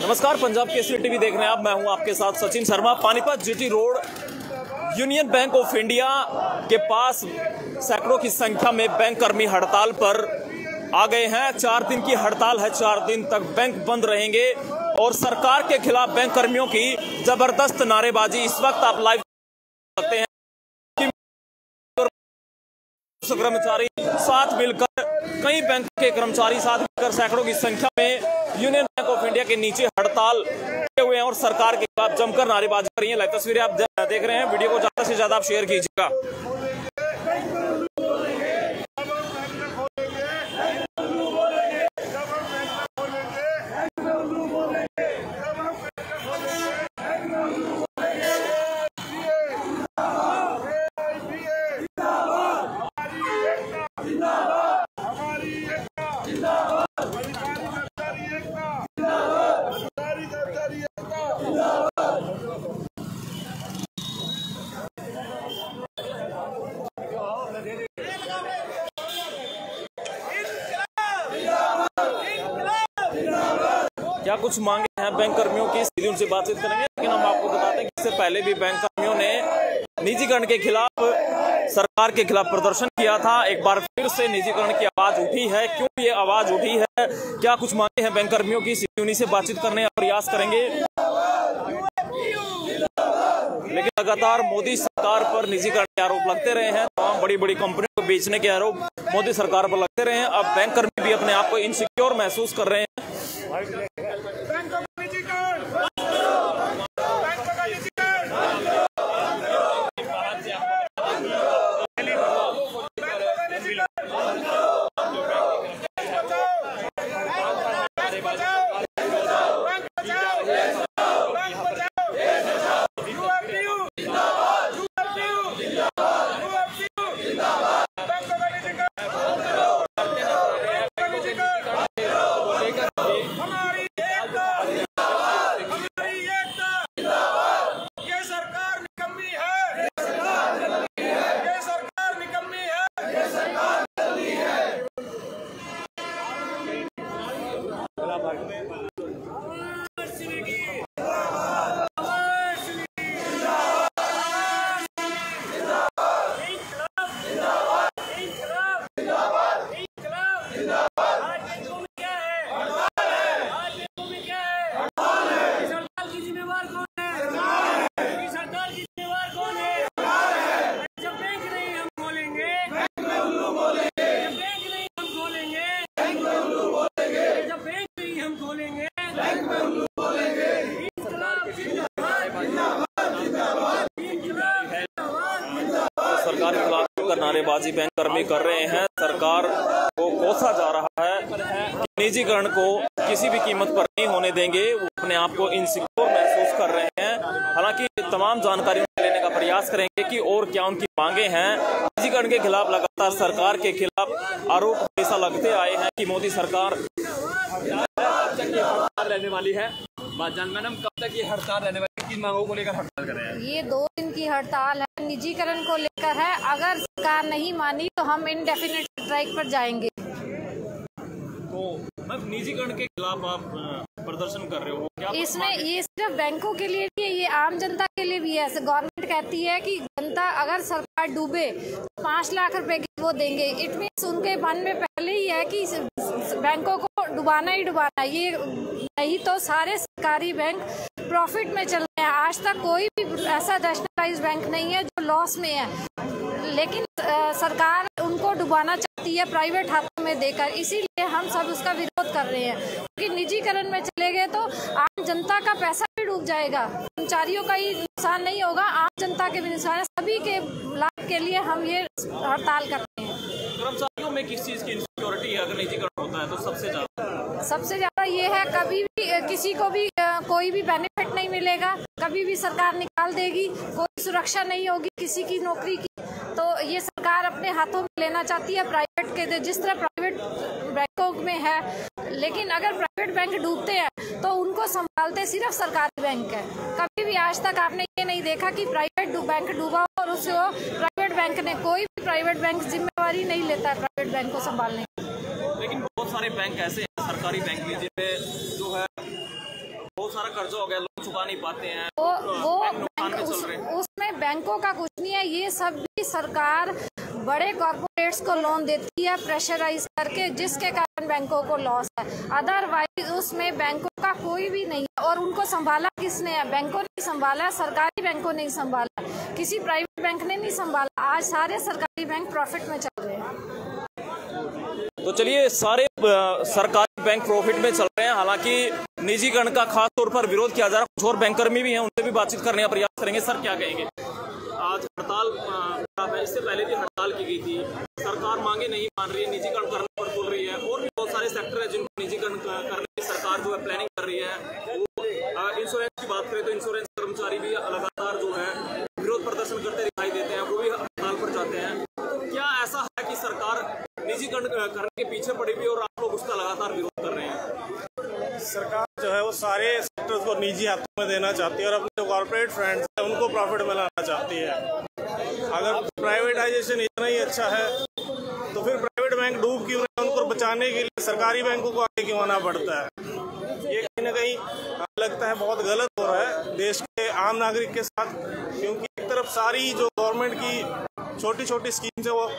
नमस्कार, पंजाब केसरी टीवी देख रहे हैं आप। मैं हूं आपके साथ Sachin Sharma. Panipat GT road union bank of India के पास सैकड़ों की संख्या में बैंक कर्मी हड़ताल पर आ गए हैं। 4 दिन की हड़ताल है। 4 दिन तक बैंक बंद रहेंगे और सरकार के खिलाफ बैंक कर्मियों की जबरदस्त नारेबाजी इस वक्त आप लाइव सकते हैं। कर्मचारी साथ मिलकर, कई बैंक के कर्मचारी साथ मिलकर सैकड़ों की संख्या में यूनियन बैंक ऑफ इंडिया के नीचे हड़ताल किए हुए हैं और सरकार के खिलाफ जमकर नारेबाजी कर रही है। लाइव तस्वीरें आप देख रहे हैं। वीडियो को ज्यादा से ज्यादा आप शेयर कीजिएगा। क्या कुछ मांगे हैं बैंक कर्मियों की, सीधी उनसे बातचीत करेंगे। लेकिन हम आपको बताते हैं कि इससे पहले भी बैंक कर्मियों ने निजीकरण के खिलाफ, सरकार के खिलाफ प्रदर्शन किया था। एक बार फिर से निजीकरण की आवाज उठी है। क्यों ये आवाज उठी है, क्या कुछ मांगे हैं बैंक कर्मियों की, सीधी उन्हीं से बातचीत करने का प्रयास करेंगे। लेकिन लगातार मोदी सरकार पर निजीकरण के आरोप लगते रहे हैं। तमाम बड़ी बड़ी कंपनियों को बेचने के आरोप मोदी सरकार पर लगते रहे हैं। अब बैंक कर्मी भी अपने आप को इनसिक्योर महसूस कर रहे हैं। सरकार के खिलाफ नारेबाजी बैंक कर्मी कर रहे हैं। सरकार को कोसा जा रहा है कि निजीकरण को किसी भी कीमत पर नहीं होने देंगे। वो अपने आप को इनसिक्योर महसूस कर रहे हैं। हालांकि तमाम जानकारी लेने का प्रयास करेंगे कि और क्या उनकी मांगे हैं। निजीकरण के खिलाफ लगातार सरकार के खिलाफ आरोप हमेशा लगते आए हैं कि मोदी सरकार हड़ताल रहने वाली है। मैडम, कब तक ये हड़ताल रहने वाली है? किन मांगों को लेकर हड़ताल कर रहे हैं? ये 2 दिन की हड़ताल है, निजीकरण को लेकर है। अगर सरकार नहीं मानी तो हम इंडेफिनिट स्ट्राइक पर जाएंगे। तो मैम, निजीकरण के खिलाफ आप प्रदर्शन कर रहे हो, क्या इसमें ये सिर्फ बैंकों के लिए नहीं है, ये आम जनता के लिए भी है। गवर्नमेंट कहती है कि जनता अगर सरकार डूबे तो 5 लाख रुपए की वो देंगे। इट मीन्स उनके मन में पहले ही है कि बैंकों को डुबाना ही डुबाना। ये नहीं तो सारे सरकारी बैंक प्रॉफिट में चल रहे हैं। आज तक कोई भी ऐसा नेशनलाइज्ड बैंक नहीं है जो लॉस में है, लेकिन सरकार उनको डुबाना चाहती है प्राइवेट हाथों में देकर। इसीलिए हम सब उसका विरोध कर रहे हैं, क्योंकि निजीकरण में चले गए तो आम जनता का पैसा भी डूब जाएगा। कर्मचारियों का ही नुकसान नहीं होगा, आम जनता के भी नुकसान है। सभी के लाभ के लिए हम ये हड़ताल करते हैं। कर्मचारियों में किस चीज की इनसिक्योरिटी है अगर निजीकरण होता है तो? सबसे ज्यादा ये है, कभी भी किसी को भी कोई भी बेनिफिट नहीं मिलेगा। कभी भी सरकार निकाल देगी, कोई सुरक्षा नहीं होगी किसी की नौकरी की। तो ये सरकार अपने हाथों में लेना चाहती है प्राइवेट के, जिस तरह प्राइवेट बैंकों में है। लेकिन अगर प्राइवेट बैंक डूबते हैं तो उनको संभालते सिर्फ सरकारी बैंक है। कभी भी आज तक आपने ये नहीं देखा कि प्राइवेट बैंक डूबा हो और उसको प्राइवेट बैंक ने, कोई भी प्राइवेट बैंक जिम्मेवारी नहीं लेता है प्राइवेट बैंक को संभालने की। लेकिन बहुत सारे बैंक ऐसे हैं, सरकारी बैंक भी, जिनमें जो है बहुत सारा कर्जा हो गया, लोग चुका नहीं पाते हैं, उसमें बैंकों का कुछ नहीं है। ये सब भी सरकार बड़े कॉर्पोरेट्स को लोन देती है प्रेशराइज करके, जिसके कारण बैंकों को लॉस है। अदरवाइज उसमें बैंकों का कोई भी नहीं है। और उनको संभाला किसने है? बैंकों ने संभाला, सरकारी बैंकों ने संभाला, किसी प्राइवेट बैंक ने नहीं संभाला। आज सारे सरकारी बैंक प्रॉफिट में चल रहे हैं। तो चलिए, सारे सरकारी बैंक प्रॉफिट में चल रहे हैं। हालांकि निजीकरण का खास तौर पर विरोध किया जा रहा है। कुछ और बैंककर्मी भी हैं, उनसे भी बातचीत करने का प्रयास करेंगे। सर, क्या कहेंगे? आज हड़ताल, इससे पहले भी हड़ताल की गई थी, सरकार मांगे नहीं मान रही है, निजीकरण करने पर बोल रही है। और भी बहुत सारे सेक्टर है जिनको निजीकरण करने की सरकार जो है प्लानिंग कर रही है। वो इंश्योरेंस की बात करें तो इंश्योरेंस कर्मचारी भी लगातार जो है विरोध प्रदर्शन करते दिखाई देते हैं, वो भी हड़ताल पर जाते हैं। तो क्या ऐसा है कि सरकार निजीकरण करने के पीछे पड़ी हुई और आप लोग उसका लगातार विरोध कर रहे हैं? सरकार जो है वो सारे सेक्टर्स को निजी हाथों में देना चाहती है और अपने जो कॉर्पोरेट फ्रेंड्स हैं उनको प्रॉफिट में लाना चाहती है। अगर प्राइवेटाइजेशन इतना ही अच्छा है तो फिर प्राइवेट बैंक डूब क्यों रहे हैं? उनको बचाने के लिए सरकारी बैंकों को आगे क्यों आना पड़ता है? ये कहीं ना कहीं लगता है बहुत गलत हो रहा है देश के आम नागरिक के साथ, क्योंकि एक तरफ सारी जो गवर्नमेंट की छोटी छोटी स्कीम्स है वो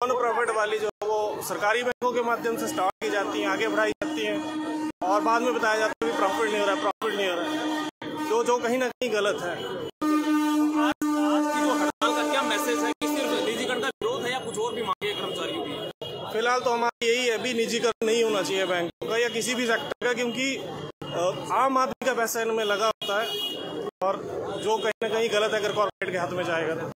नॉन प्रॉफिट वाली जो वो सरकारी बैंकों के माध्यम से स्टार्ट की जाती हैं, आगे बढ़ाई जाती हैं, और बाद में बताया जाता है कि प्रॉफिट नहीं हो रहा है, प्रॉफिट नहीं हो रहा है, जो कहीं ना कहीं गलत है। आज की जो हड़ताल का क्या मैसेज है कि सिर्फ निजीकरण का विरोध है या कुछ और भी मांगे कर्मचारियों की? फिलहाल तो हमारी यही है, अभी निजीकरण नहीं होना चाहिए बैंकों का या किसी भी सेक्टर का, क्योंकि आम आदमी का पैसा इनमें लगा होता है और जो कहीं ना कहीं गलत है अगर कॉर्पोरेट के हाथ में जाएगा तो।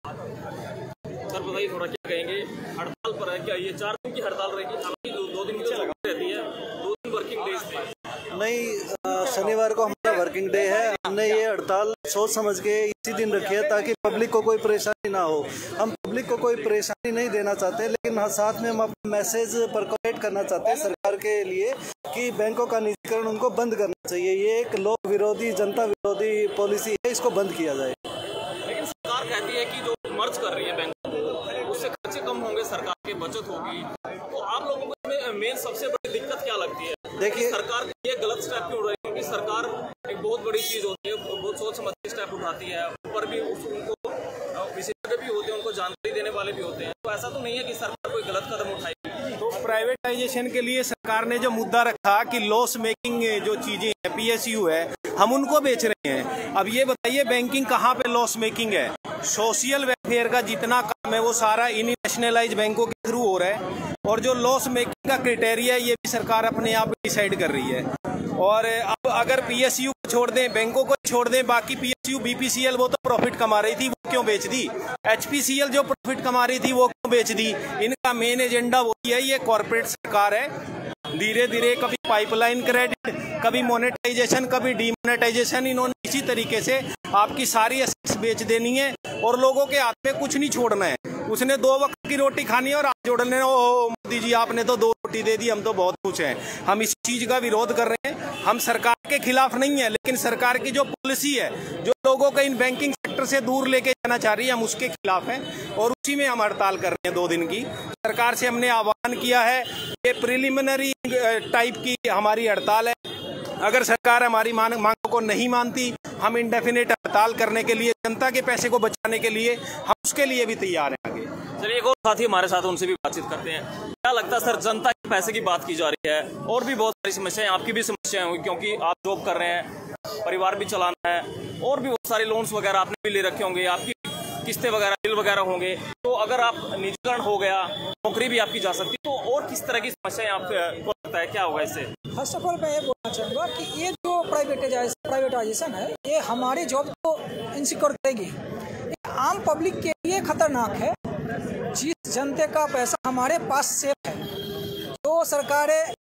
सर, बताइए थोड़ा, क्या कहेंगे? हड़ताल पर है, क्या ये 4 दिन की हड़ताल रहेगी? हालांकि 2 दिन की तो रहती है, 2 दिन वर्किंग डेज थे। नहीं, शनिवार को हमारा वर्किंग डे है। हमने ये हड़ताल सोच समझ के इसी दिन रखी है ताकि पब्लिक को कोई परेशानी ना हो। हम पब्लिक को कोई परेशानी नहीं देना चाहते, लेकिन साथ में हम अपना मैसेज परकोलेट करना चाहते हैं सरकार के लिए कि बैंकों का निजीकरण उनको बंद करना चाहिए। ये एक लोक विरोधी, जनता विरोधी पॉलिसी है, इसको बंद किया जाए। लेकिन सरकार कहती है कि जो मर्ज कर रही है बैंकों को, उससे खर्चे कम होंगे, सरकार की बचत होगी। तो आप लोगों को मेन सबसे बड़ी दिक्कत क्या लगती है? देखिए, सरकार ये गलत स्टेप क्यों उठ रही है? क्योंकि सरकार एक बहुत बड़ी चीज होती है, बहुत सोच समझ के स्टेप उठाती है। ऊपर भी उनको विशेषज्ञ भी होते हैं, उनको जानकारी देने वाले भी होते हैं। तो ऐसा तो नहीं है कि सरकार कोई गलत कदम उठाएगी। तो प्राइवेटाइजेशन के लिए सरकार ने जो मुद्दा रखा कि लॉस मेकिंग जो चीजें हैं, PSU है, हम उनको बेच रहे हैं। अब ये बताइए, बैंकिंग कहाँ पे लॉस मेकिंग है? सोशल वेलफेयर का जितना काम है वो सारा इन्हीं नेशनलाइज बैंकों के थ्रू हो रहा है, और जो लॉस मेकिंग का क्राइटेरिया है ये भी सरकार अपने आप डिसाइड कर रही है। और अब अगर PSU को छोड़ दें, बैंकों को छोड़ दें, बाकी PSU, BPCL वो तो प्रॉफिट कमा रही थी, वो क्यों बेच दी? HPCL जो प्रॉफिट कमा रही थी वो क्यों बेच दी? इनका मेन एजेंडा वही है। ये कॉर्पोरेट सरकार है, धीरे धीरे कभी पाइपलाइन क्रेडिट, कभी मोनेटाइजेशन, कभी डीमोनेटाइजेशन, इन्होंने इसी तरीके से आपकी सारी एसेट्स बेच देनी है और लोगों के हाथ में कुछ नहीं छोड़ना है। उसने 2 वक्त की रोटी खानी है और आज जोड़ने, ओ मोदी जी आपने तो 2 रोटी दे दी, हम तो बहुत कुछ हैं। हम इस चीज का विरोध कर रहे हैं। हम सरकार के खिलाफ नहीं है, लेकिन सरकार की जो पॉलिसी है, जो लोगों को इन बैंकिंग सेक्टर से दूर लेके जाना चाह रही है, हम उसके खिलाफ हैं और उसी में हम हड़ताल कर रहे हैं 2 दिन की। सरकार से हमने आह्वान किया है, ये प्रिलिमिनरी टाइप की हमारी हड़ताल है। अगर सरकार हमारी मांगों को नहीं मानती, हम इंडेफिनिट हड़ताल करने के लिए, जनता के पैसे को बचाने के लिए, हम उसके लिए भी तैयार हैं आगे। चलिए, एक और साथी हमारे साथ, उनसे भी बातचीत करते हैं। क्या लगता है सर, जनता के पैसे की बात की जा रही है और भी बहुत सारी समस्याएं, आपकी भी समस्याएं होंगी क्योंकि आप जॉब कर रहे हैं, परिवार भी चलाना है, और भी बहुत सारे लोन्स वगैरह आपने भी ले रखे होंगे, आपकी किस्तें वगैरह, बिल वगैरह होंगे। तो अगर आप निजीकरण हो गया, नौकरी भी आपकी जा सकती, तो और किस तरह की समस्याएं आपको लगता है क्या होगा इससे? फर्स्ट ऑफ ऑल मैं ये बोलना चाहूँगा कि ये जो प्राइवेटाइजेशन है, ये हमारी जॉब को इनसिक्योर करेगी। ये आम पब्लिक के लिए खतरनाक है। जिस जनता का पैसा हमारे पास सेफ है, जो सरकारें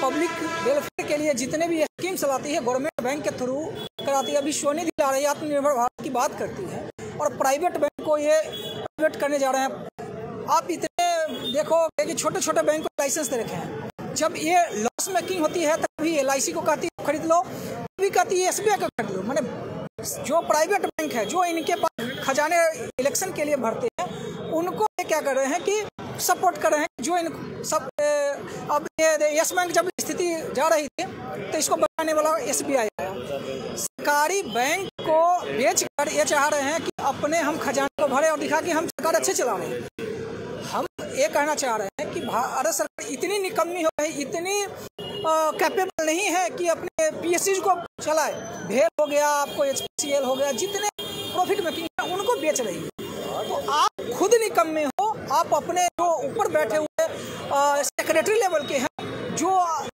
पब्लिक वेलफेयर के लिए जितने भी स्कीम चलाती है, गवर्नमेंट बैंक के थ्रू कराती है। अभी स्वनिधि ला रही है, आत्मनिर्भर भारत की बात करती है, और प्राइवेट बैंक को ये प्राइवेट करने जा रहे हैं। आप इतने देखो कि छोटे छोटे बैंक को लाइसेंस दे रखे हैं। जब ये लॉस मेकिंग होती है तभी LIC को कहती है खरीद लो, तभी कहती है SBI को खरीद लो। मैंने जो प्राइवेट बैंक है, जो इनके पास खजाने इलेक्शन के लिए भरते हैं, उनको क्या कर रहे हैं कि सपोर्ट कर रहे हैं। जो इन सब अब यस बैंक जब स्थिति जा रही थी तो इसको बचाने वाला SBI आया। सरकारी बैंक को बेचकर ये चाह रहे हैं कि अपने हम खजाने को भरे और दिखा कि हम सरकार अच्छे चला रहे हैं। हम ये कहना चाह रहे हैं कि भारत सरकार इतनी निकम्मी हो गई, इतनी कैपेबल नहीं है कि अपने PSU को चलाए। भेल हो गया, आपको HPCL हो गया, जितने प्रॉफिट मेकिंग है उनको बेच रही है। तो आप खुद निकम्मे हो, आप अपने जो ऊपर बैठे हुए सेक्रेटरी लेवल के हैं जो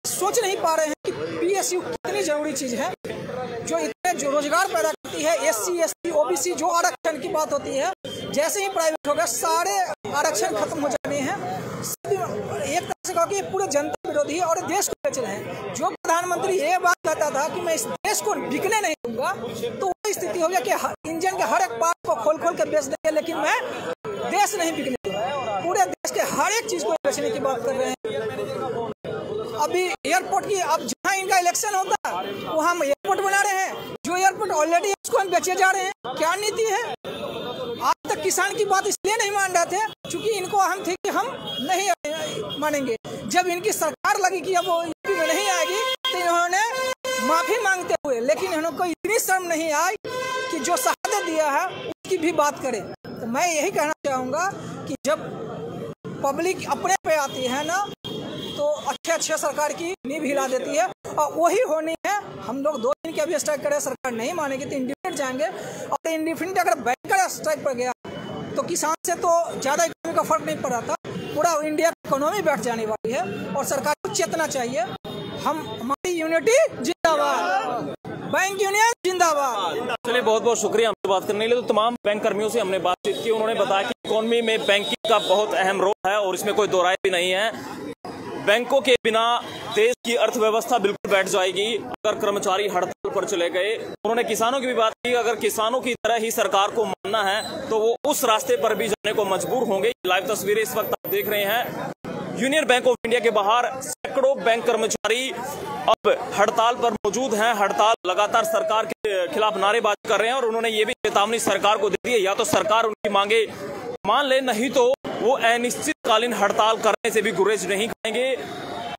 सोच नहीं पा रहे हैं कि PSU कितनी जरूरी चीज़ है, जो इतने जो रोजगार पैदा करती है। SC ST OBC जो आरक्षण की बात होती है, जैसे ही प्राइवेट होगा सारे आरक्षण खत्म हो जाने हैं। एक तरह से कहा कि ये पूरे जनता विरोधी है और देश को बेच रहे हैं। जो प्रधानमंत्री ये बात कहता था कि मैं इस देश को बिकने नहीं दूंगा, तो वो स्थिति हो गया कि इंजन के हर एक पार्ट को खोल खोल कर बेच देंगे, लेकिन मैं देश नहीं बिकने दूंगा। पूरे देश के हर एक चीज को बेचने की बात कर रहे हैं। अभी एयरपोर्ट की, अब जहाँ इनका इलेक्शन होता है वहाँ हम एयरपोर्ट बना रहे हैं, जो एयरपोर्ट ऑलरेडी उसको हम बेचे जा रहे हैं। क्या नीति है? आज तक किसान की बात इसलिए नहीं मान रहे थे क्योंकि इनको हम थे कि हम नहीं मानेंगे। जब इनकी सरकार लगी कि अब वो यूपी में नहीं आएगी तो इन्होंने माफी मांगते हुए, लेकिन इनको इतनी शर्म नहीं आई कि जो शहादत दिया है उसकी भी बात करें। तो मैं यही कहना चाहूँगा कि जब पब्लिक अपने पे आती है ना, तो अच्छे सरकार की नींव हिला देती है और वही होनी है। हम लोग 2 दिन के अभी स्ट्राइक करें, सरकार नहीं मानेगी तो इंडिफिनिट जाएंगे। और इंडिफिनिट अगर बैंक का स्ट्राइक पर गया तो किसान से तो ज़्यादा इकोनॉमी का फर्क नहीं पड़ रहा था, पूरा इंडिया की इकोनॉमी बैठ जाने वाली है। और सरकार को चेतना चाहिए। हमारी यूनिटी जिंदाबाद, बैंक यूनियन जिंदाबाद। चलिए, बहुत बहुत शुक्रिया हमसे बात करने के लिए। तो तमाम बैंक कर्मियों से हमने बातचीत की, उन्होंने बताया कि इकोनॉमी में बैंकिंग का बहुत अहम रोल है और इसमें कोई दो राय भी नहीं है। बैंकों के बिना देश की अर्थव्यवस्था बिल्कुल बैठ जाएगी अगर कर्मचारी हड़ताल पर चले गए। उन्होंने किसानों की भी बात की, अगर किसानों की तरह ही सरकार को मानना है तो वो उस रास्ते पर भी जाने को मजबूर होंगे। लाइव तस्वीरें इस वक्त आप देख रहे हैं। यूनियन बैंक ऑफ इंडिया के बाहर सैकड़ों बैंक कर्मचारी अब हड़ताल पर मौजूद हैं। हड़ताल लगातार सरकार के खिलाफ नारेबाजी कर रहे हैं और उन्होंने ये भी चेतावनी सरकार को दे दी है, या तो सरकार उनकी मांगे मान ले, नहीं तो वो अनिश्चितकालीन हड़ताल करने से भी गुरेज नहीं करेंगे।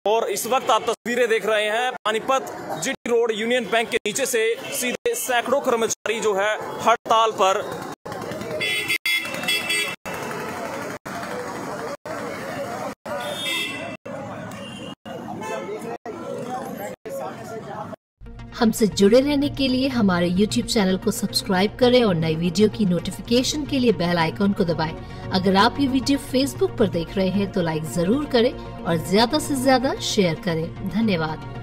और इस वक्त आप तस्वीरें देख रहे हैं Panipat GT road union bank के नीचे से सीधे सैकड़ों कर्मचारी जो है हड़ताल पर। हमसे जुड़े रहने के लिए हमारे YouTube चैनल को सब्सक्राइब करें और नई वीडियो की नोटिफिकेशन के लिए बेल आइकॉन को दबाएं। अगर आप ये वीडियो Facebook पर देख रहे हैं तो लाइक जरूर करें और ज्यादा से ज्यादा शेयर करें। धन्यवाद।